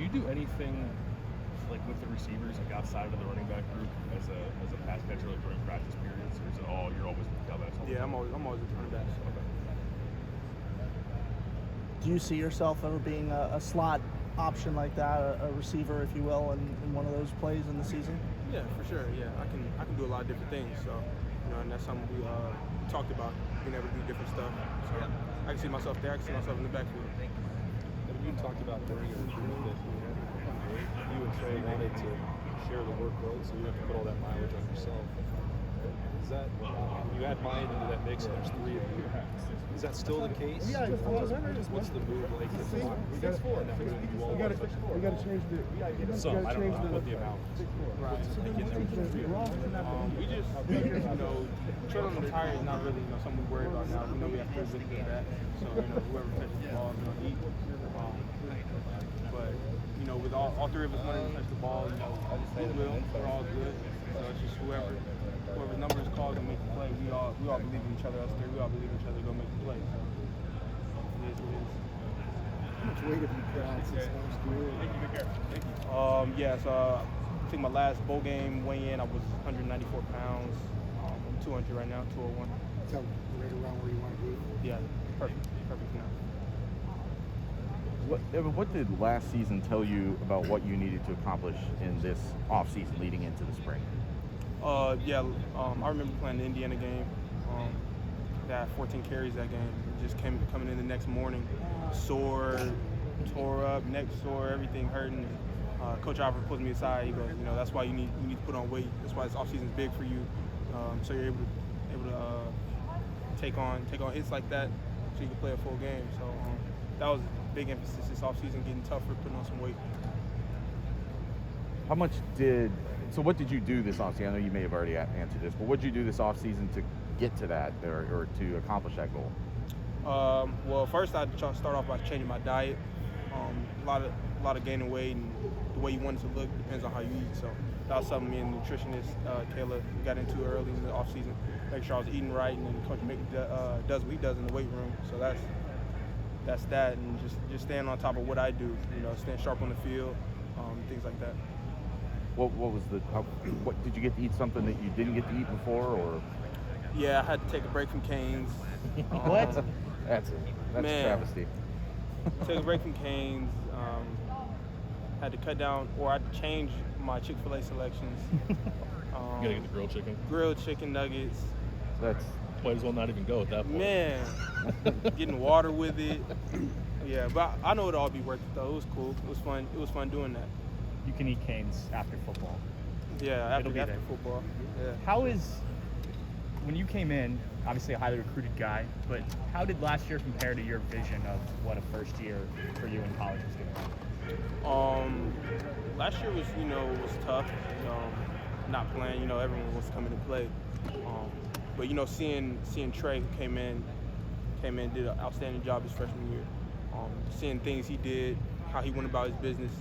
you do anything like with the receivers, like outside of the running back group, as a pass catcher, like during practice periods, or is it all you're always with tailbacks? Yeah, I'm always with running backs. Okay. Do you see yourself ever being a slot option like that, a receiver, if you will, in one of those plays in the season? Yeah, for sure. Yeah, I can do a lot of different things. So, and that's something we talked about, being able to do different stuff. So I can see myself there. I can see myself in the backfield. You talked about during your recruiting that you and Trey wanted to share the workload, so you have to put all that mileage on yourself. Is that you add Mine into that mix, and there's three of you? Is that still the case? Yeah, what's the move like? We got to change the. Some, I don't know what the amount. We just, Trey on the tire is not really something we worry about now. We know we have to really get that. So whoever touches the ball is going to eat. But with all three of us wanting to touch the ball, we will. We're all good. So it's just whoever's number is called and make the play. We all believe in each other. Us three, we all believe in each other to go make the play. So it is what it is. How much weight have you put on since last year? Thank you. Yeah, so I think my last bowl game weigh-in, I was 194 pounds. I'm 200 right now, 201. So right around where you want to be? Yeah, perfect now. What did last season tell you about what you needed to accomplish in this off-season leading into the spring? I remember playing the Indiana game. Got 14 carries that game. Just coming in the next morning, sore, tore up, neck sore, everything hurting. Coach Alford pulls me aside. He goes, that's why you need to put on weight. That's why this offseason is big for you. So you're able to take on hits like that, so you can play a full game. So that was a big emphasis this offseason, getting tougher, putting on some weight. So what did you do this offseason? I know you may have already answered this, but what did you do this offseason to get to that or to accomplish that goal? Well, first I'd try to start off by changing my diet. A lot of gaining weight, and the way you want it to look depends on how you eat. So that was something me and nutritionist Kayla got into early in the off season. Make sure I was eating right, and then Coach Mick does what he does in the weight room. So that's that, and just staying on top of what I do. Staying sharp on the field, things like that. What did you get to eat something that you didn't get to eat before, or? Yeah, I had to take a break from Cane's. What? That's a travesty. Took a break from Cane's. Had to cut down, or I had to change my Chick-fil-A selections. You gotta get the grilled chicken. Grilled chicken nuggets. Might as well not even go at that point. Man, getting water with it. Yeah, but I know it'll all be worth it though. It was cool. It was fun. It was fun doing that. You can eat Cane's after football. Yeah, after there. football. Yeah. When you came in, obviously a highly recruited guy, but how did last year compare to your vision of what a first year for you in college was going to be? Last year was tough. Not playing, everyone was coming to play. But seeing Trey, who came in, did an outstanding job his freshman year. Seeing things he did, how he went about his business,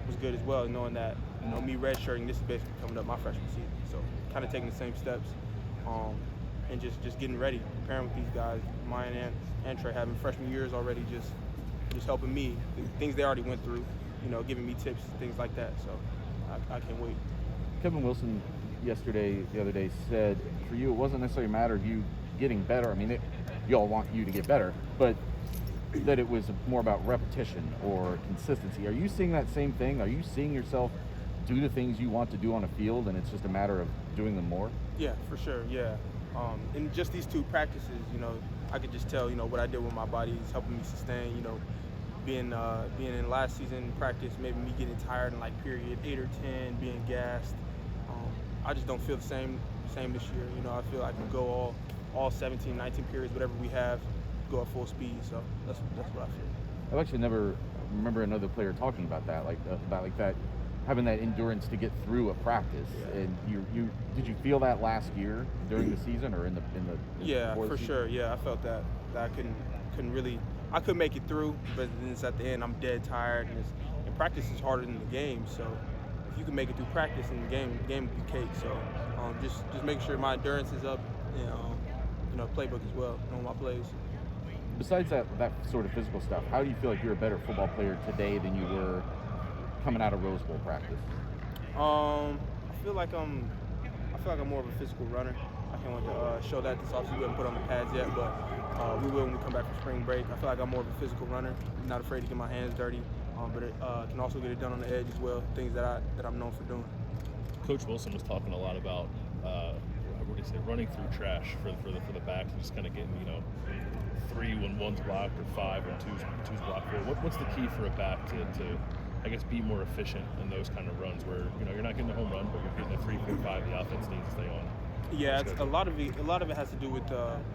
was good as well. Knowing that, me redshirting, this is basically coming up my freshman season. So kind of taking the same steps, and just getting ready, preparing with these guys, Mine and Trey, having freshman years already, just helping me, things they already went through, giving me tips, things like that. So I can't wait. Kevin Wilson the other day said for you it wasn't necessarily a matter of you getting better. I mean, you all want you to get better, but that it was more about repetition or consistency. Are you seeing that same thing? Are you seeing yourself do the things you want to do on a field, and it's just a matter of doing them more? Yeah, for sure. Yeah, in just these two practices, I could just tell, what I did with my body is helping me sustain. Being in last season practice, maybe me getting tired in like period 8 or 10, being gassed. I just don't feel the same this year. I feel I can go all 17, 19 periods, whatever we have, go at full speed. So that's what I feel. I've actually never remember another player talking about that, about that, having that endurance to get through a practice. Yeah. And you did you feel that last year during the season or in the yeah, for season? sure. Yeah, I felt that I couldn't really. I could make it through, but then it's at the end, I'm dead tired, and practice is harder than the game. So if you can make it through practice, and the game will be cake. So just making sure my endurance is up, and playbook as well, knowing my plays. Besides that sort of physical stuff, how do you feel like you're a better football player today than you were coming out of Rose Bowl practice? I feel like I'm more of a physical runner. I can't wait to show that this offseason. We haven't put on the pads yet, but we will when we come back from spring break. I feel like I'm more of a physical runner. I'm not afraid to get my hands dirty, but it can also get it done on the edge as well. Things that I'm known for doing. Coach Wilson was talking a lot about what did he say? Running through trash for the backs and just kind of getting 3 when one's blocked or 5 when two's blocked. What's the key for a back to I guess be more efficient in those kind of runs where you're not getting a home run but you're getting a 3, 4, 5 the offense needs to stay on? Yeah, a lot of it has to do with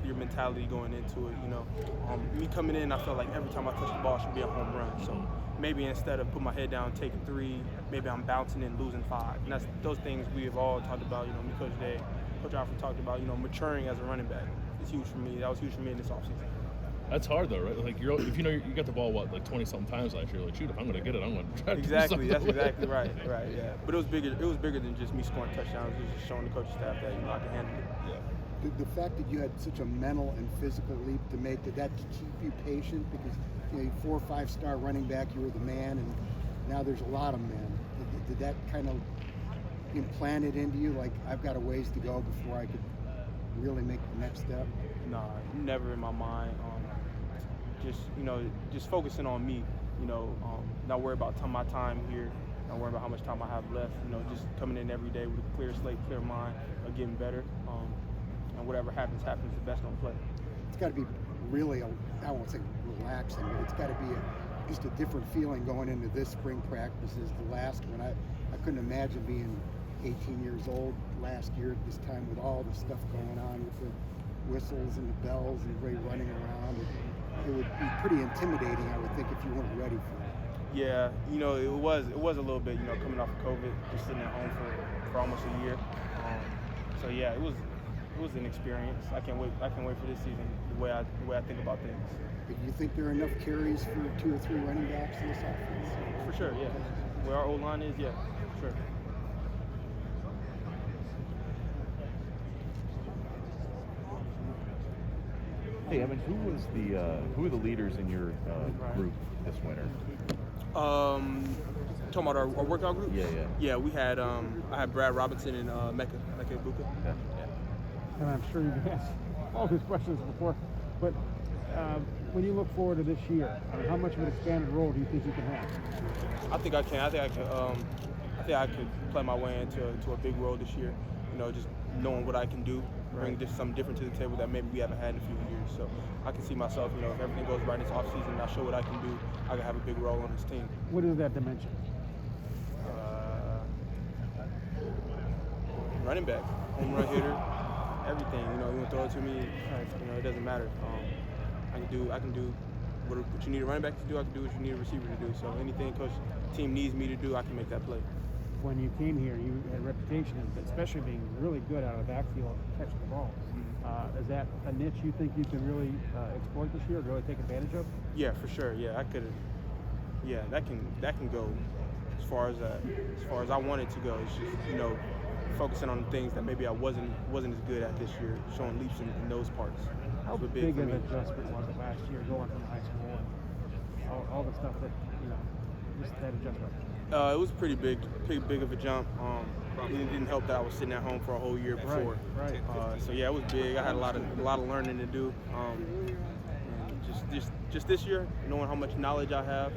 your mentality going into it. Me coming in, I felt like every time I touch the ball it should be a home run. So maybe instead of putting my head down, taking 3, maybe I'm bouncing and losing 5. And that's those things we have all talked about. Me, Coach Day, Coach Alfred talked about. Maturing as a running back. It's huge for me. That was huge for me in this offseason. That's hard though, right? Like if you got the ball like 20-something times last year, like shoot, if I'm gonna get it, I'm gonna try to do something. That's exactly right. Right, yeah. But it was bigger than just me scoring touchdowns. It was just showing the coaching staff that I can handle it. Yeah. The fact that you had such a mental and physical leap to make, did that keep you patient? Because 4 or 5-star running back, you were the man, and now there's a lot of men. Did that kind of implant it into you? Like, I've got a ways to go before I could really make the next step? Nah, never in my mind. Just focusing on me. Not worry about my time here. Not worry about how much time I have left. Just coming in every day with a clear slate, clear mind, getting better. And whatever happens, the best don't play. It's got to be really, I won't say relaxing, but it's got to be just a different feeling going into this spring practice as the last one. I couldn't imagine being 18 years old last year at this time with all the stuff going on with the whistles and the bells and everybody running around. It would be pretty intimidating, I would think, if you weren't ready for it. Yeah, it was a little bit, coming off of COVID, just sitting at home for almost a year. So yeah, it was an experience. I can't wait for this season. The way I think about things. But you think there are enough carries for 2 or 3 running backs in this offense? For sure, yeah. Where our O-line is, yeah, for sure. Hey Evan, who are the leaders in your group this winter? Talking about our workout group? Yeah. Yeah, we had I had Brad Robinson and Mecca Ibuka. Yeah. And I'm sure you've asked all these questions before, but when you look forward to this year, how much of an expanded role do you think you can have? I think I can. I think I could play my way into a big role this year. Just knowing what I can do, bring just something different to the table that maybe we haven't had in a few years. So I can see myself, if everything goes right this offseason and I show what I can do, I can have a big role on this team. What is that dimension? Running back, home run hitter, everything. You want to throw it to me, it doesn't matter. I can do what you need a running back to do. I can do what you need a receiver to do. So anything team needs me to do, I can make that play. When you came here, you had a reputation, especially being really good out of the backfield, catching the ball. Is that a niche you think you can really exploit this year, really take advantage of? Yeah, for sure. Yeah, I could. Yeah, that can go as far as I want it to go. It's just focusing on the things that maybe I wasn't as good at this year, showing leaps in those parts. How big of an adjustment was it last year going from high school and all the stuff that just that adjustment? It was pretty big of a jump. It didn't help that I was sitting at home for a whole year before. Right. So yeah, it was big. I had a lot of learning to do. And just this year, knowing how much knowledge I have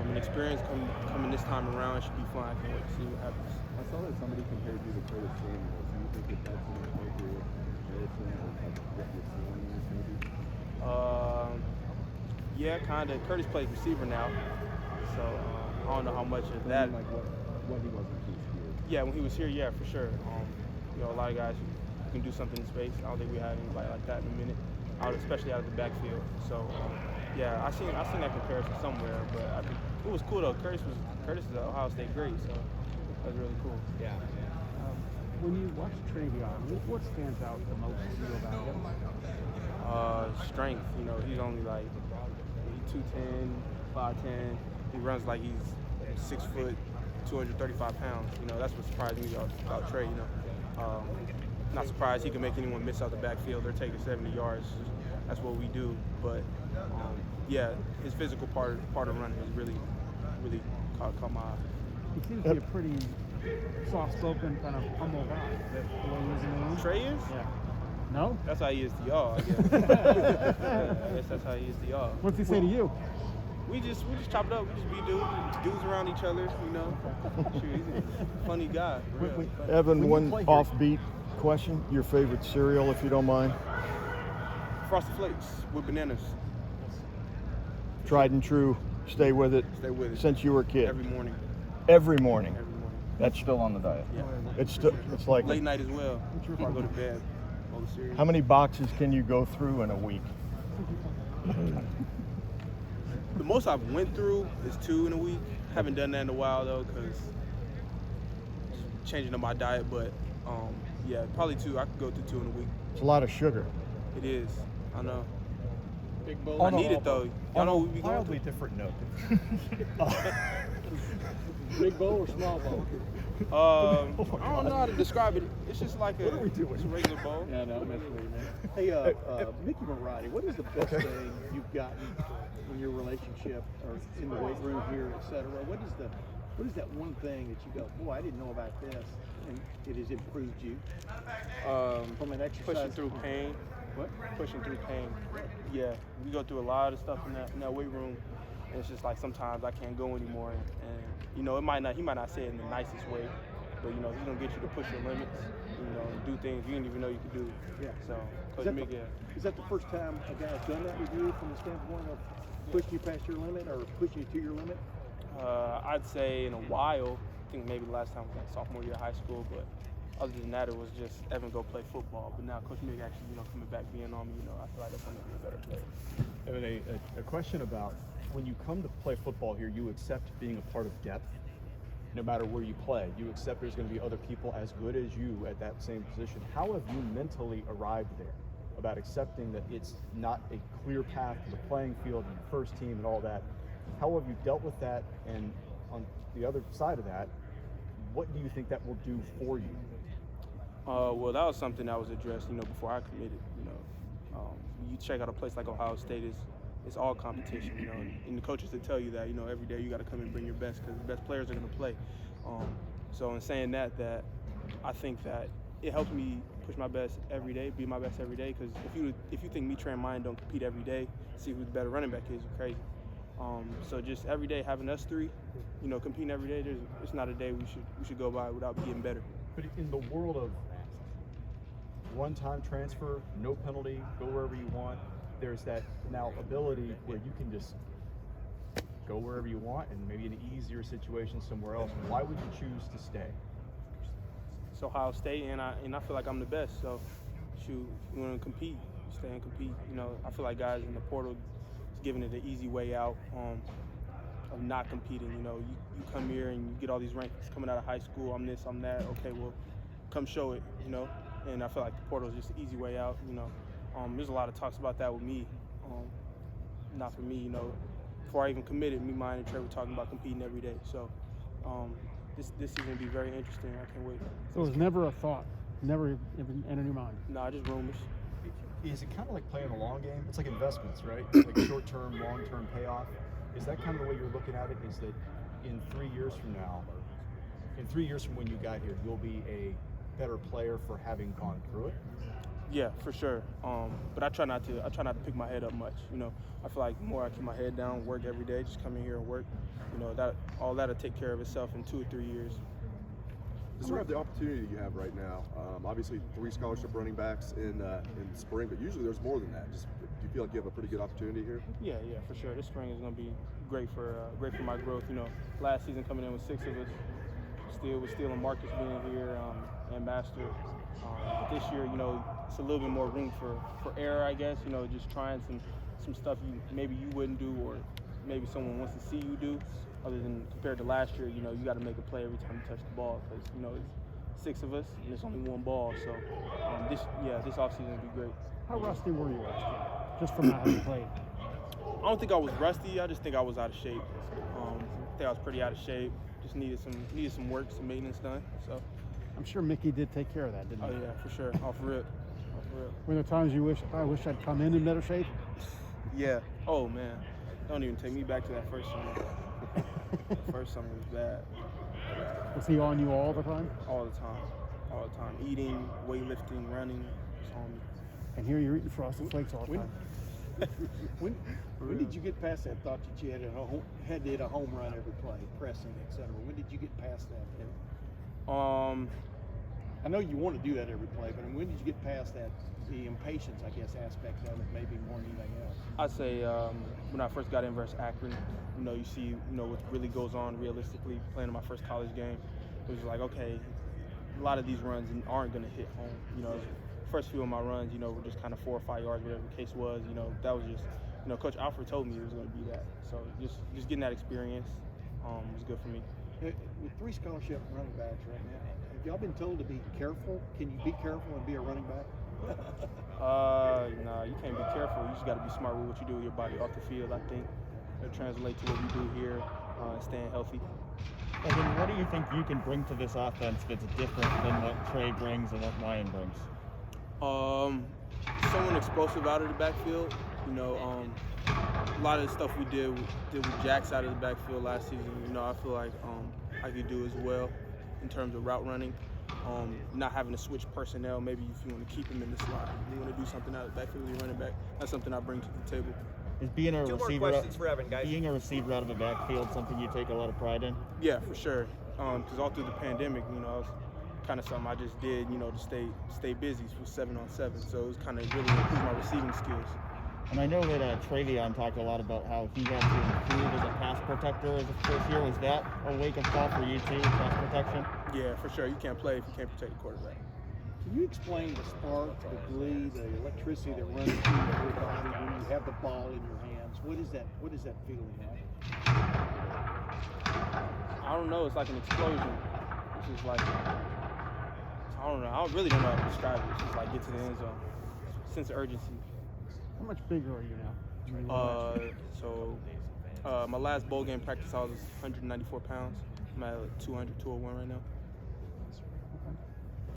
and experience coming this time around, it should be fun. I can't wait to see what happens. I saw that somebody compared you to Curtis Samuel. Do you think that that's an appropriate comparison or like what you're seeing maybe? Yeah, kind of. Curtis plays receiver now, so I don't know how much of that. Like what he was in his year. Yeah, when he was here, yeah, for sure. A lot of guys who can do something in space. I don't think we have anybody like that in a minute, especially out of the backfield. So, yeah, I seen that comparison somewhere, but I think it was cool though. Curtis is an Ohio State great, so that was really cool. Yeah. When you watch Travion, what stands out the most to you about him? Strength. He's only like 210, 5'10". He runs like he's 6 foot, 235 pounds. That's what surprised me about Trey. Not surprised he can make anyone miss out the backfield. They're taking 70 yards. That's what we do. But yeah, his physical part of running is really, really caught my eye. He seems to be a pretty soft-spoken, kind of humble guy. That the way he is in the room. Trey is? Yeah. No? That's how he is to y'all, I guess. Yeah, I guess that's how he is to y'all. What's he say to you? We just chop it up. We just be dudes around each other, you know. Shoot, he's a funny guy. For real. Funny. Evan, one offbeat question. Your favorite cereal, if you don't mind? Frosted Flakes with bananas. Tried and true. Stay with it. Stay with it. Since you were a kid. Every morning. Every morning. Every morning. That's still on the diet. Yeah. It's like Late night as well. Before I go to bed. All the cereal. how many boxes can you go through in a week? The most I've went through is 2 in a week. Haven't done that in a while though, cause changing up my diet. But yeah, probably 2. I could go through 2 in a week. It's a lot of sugar. It is. I know. Big bowl. I need it though. Y'all know what we be going Wildly through? different note. Big bowl or small bowl? I don't know how to describe it. It's just like a, are we doing? It's a regular bowl. Yeah, no, I'm messing with you, man. Hey, Mickey Marotti, what is the best thing you've gotten in your relationship or in the weight room here, et cetera? What is that one thing that you go, boy, I didn't know about this, and it has improved you from an exercise? Pushing through pain. What? Pushing through pain. Yeah, we go through a lot of stuff in that weight room, and it's just like sometimes I can't go anymore, and you know, he might not say it in the nicest way, but you know, he's gonna get you to push your limits, you know, and do things you didn't even know you could do. Yeah. So, Coach Mick, is that the first time a guy has done that with you from the standpoint of pushing you past your limit or pushing you to your limit? I'd say in a while. I think maybe the last time was like sophomore year of high school, but other than that, it was just Evan go play football. But now Coach Mick actually, you know, coming back being on me, you know, I feel like that's gonna be a better player. Evan, a question about when you come to play football here, you accept being a part of depth. No matter where you play, you accept there's going to be other people as good as you at that same position. How have you mentally arrived there about accepting that it's not a clear path to the playing field and the first team and all that? How have you dealt with that? And on the other side of that, what do you think that will do for you? Well, that was something that was addressed, you know, before I committed. You know, you check out a place like Ohio State, it's all competition, you know, and the coaches will tell you that, you know, every day you got to come and bring your best because the best players are going to play. So in saying that I think that it helps me push my best every day, be my best every day. Because if you think me, Trey, and Mine don't compete every day, see who the better running back is, you're crazy. So just every day having us 3, you know, competing every day, it's not a day we should go by without getting better. But in the world of one-time transfer, no penalty, go wherever you want, there's that now ability where you can just go wherever you want and maybe an easier situation somewhere else. Why would you choose to stay? It's Ohio State, and I feel like I'm the best. So, shoot, you want to compete, stay and compete. You know, I feel like guys in the portal is giving it an easy way out of not competing. You know, you come here and you get all these rankings coming out of high school. I'm this, I'm that. Okay, well, come show it. You know, and I feel like the portal is just an easy way out. You know. There's a lot of talks about that with me. Not for me, you know. Before I even committed, me, Mine, and Trey were talking about competing every day. So this season will be very interesting. I can't wait. So it was never a thought, never even entered your mind? Nah, just rumors. Is it kind of like playing a long game? It's like investments, right? Like short-term, long-term payoff. Is that kind of the way you're looking at it? Is that in 3 years from now, in 3 years from when you got here, you'll be a better player for having gone through it? Yeah, for sure. But I try not to pick my head up much. You know, I feel like the more I keep my head down, work every day, just come in here and work. You know, all that'll take care of itself in 2 or 3 years. Describe the opportunity you have right now. Obviously, 3 scholarship running backs in spring, but usually there's more than that. Just do you feel like you have a pretty good opportunity here? Yeah, for sure. This spring is going to be great for my growth. You know, last season coming in with 6 of us, with Steele and Marcus being here and Master. But this year, you know, it's a little bit more room for error, I guess. You know, just trying some stuff maybe you wouldn't do, or maybe someone wants to see you do. Other than compared to last year, you know, you got to make a play every time you touch the ball because, you know, it's 6 of us and it's only 1 ball. So this offseason will be great. How rusty were you last year, just from not having played? I don't think I was rusty. I just think I was out of shape. I think I was pretty out of shape. Just needed some work, some maintenance done. So. I'm sure Mickey did take care of that, didn't he? Oh yeah, for sure. Off rip. Were there times you I wish I'd come in better shape? Yeah. Oh man, don't even take me back to that first summer. First summer was bad. Was he on you all the time? All the time. Eating, weightlifting, running, just on me. And here you're eating Frosted Flakes all the time. When did you get past that thought that you had to hit a home run every play, pressing, etc.? When did you get past that? I know you want to do that every play, but when did you get past that, the impatience, I guess, aspect of it, maybe more than anything else? I'd say when I first got in versus Akron, you see, what really goes on realistically playing in my first college game. It was like, okay, a lot of these runs aren't going to hit home. First few of my runs, were just kind of 4 or 5 yards, whatever the case was. That was just, Coach Alfred told me it was going to be that. So just getting that experience was good for me. With 3 scholarship running backs right now, have y'all been told to be careful? Can you be careful and be a running back? No, you can't be careful. You just got to be smart with what you do with your body off the field. I think it'll translate to what we do here, staying healthy. And then what do you think you can bring to this offense that's different than what Trey brings and what Ryan brings? Someone explosive out of the backfield. A lot of the stuff we did with Jax out of the backfield last season. I feel like I could do as well in terms of route running. Not having to switch personnel. Maybe if you want to keep him in the slot, you want to do something out of the backfield with your running back. That's something I bring to the table. Is being a Two more receiver, questions for Evan, guys. being a receiver out of the backfield something you take a lot of pride in? Yeah, for sure. Because all through the pandemic, it was kind of something I just did, to stay busy with 7-on-7. So it was kind of really improve my receiving skills. And I know that Travion talked a lot about how he had to improve as a pass protector as a first year. Was that a wake-up call for you too, pass protection? Yeah, for sure. You can't play if you can't protect the quarterback. Can you explain the spark, the glee, the electricity that runs through your body when you have the ball in your hands? What is that feeling like? I don't know. It's like an explosion. It's just like, I don't know. I really don't know how to describe it. It's just like get to the end zone. Sense of urgency. How much bigger are you now? My last bowl game practice, I was 194 pounds. I'm at 200, 201 right now.